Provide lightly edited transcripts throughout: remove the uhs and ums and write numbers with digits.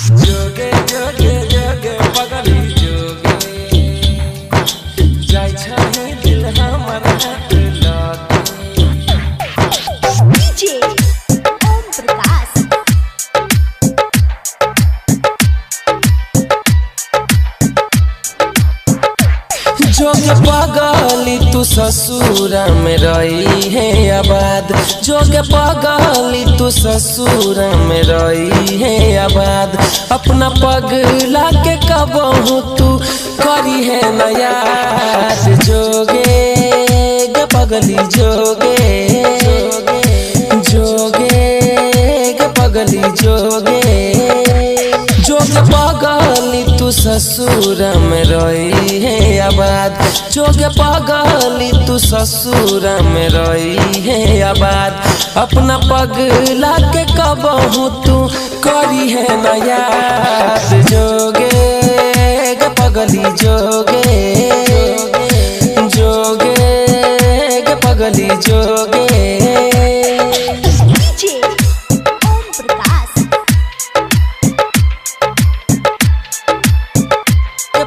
जोगे जोगे जोगे पगली जोगे जाय छाने दिल हमर हाथ लागे। डीजे ओम प्रकाश। जोगे पगली तू ससुरा में रही है आबाद। जोगे पगली तू ससुरा में रही है आबाद। अपना पगला के कबहू तू करी है नया जोगे गे पगली जोगे जोगे गे पगली जोगे जोगे पगली तू ससुर में रही है आबाद। जोगे पगली तू ससुर में रही है आबाद। अपना पगला के कबहू तू करी है नया जोगे गे पगली जोगे जोगे गे पगली जोगे। डीजे ओम प्रकाश।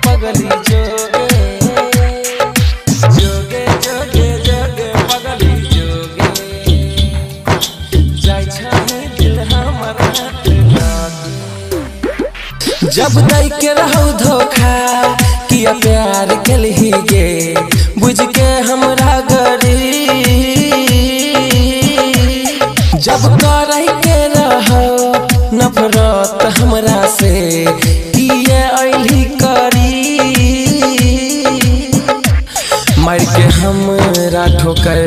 पगली जोगे जोगे जोगे जोगे पगली जोगे जाय छाने दिल हमर हाथ लागे। जब दई के रहू धोखा किया प्यार के लिए गे बुझ के हमरा गरी। जब करई के रहो नफरत हमरा से किए अइली करी। मार के हमरा ठोकर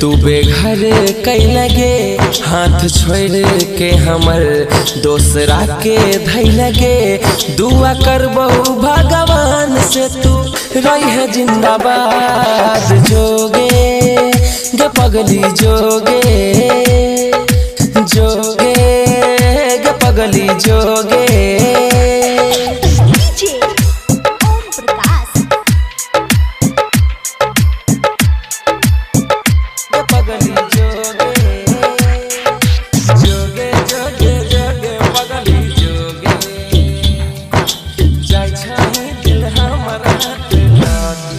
तू बेघर कई लगे। हाथ छोड़ के हमर दोसरा के धई लगे। दुआ करबहु भगवान से तू रही है जिंदाबाद जोगे गे पगली जोगे जोगे गे पगली जोगे। डीजे ओम प्रकाश। गे पगली जोगे जोगे जोगे जोगे पगली जोगे जाय छाने दिल हमर हाथ लागे।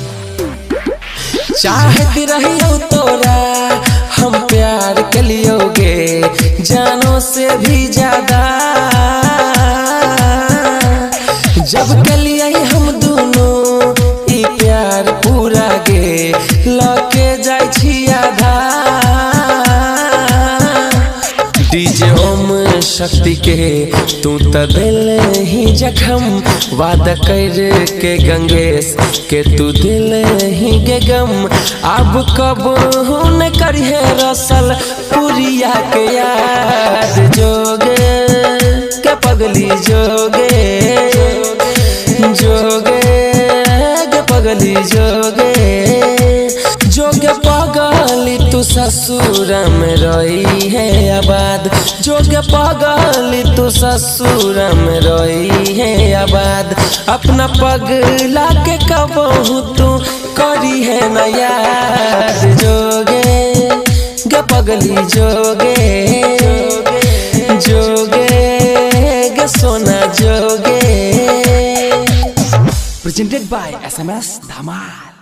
चाहती रहियो तोरा हम प्यार के लियोगे जानो से भी ज्यादा। जब के लिए हम दोनों ई प्यार पूरा गे लके जाय छी आधा। डीजे ओम शक्ति के तू त दिल ही जखम वादा कर के गंगेश के तू दिल ही गे गम। अब कब न करिए रसल पुरिया के याद जोगे के पगली जोगे जोगे गे पगली जोगे जोगे पगली तू ससुर में रही है आबाद। जोगे पगली तू ससुर में रही है आबाद। अपना पगला के कबहू तू करी है नया जोगे गे पगली जोगे जोगे गे सोना जोगे। Presented by SMS Dhamal।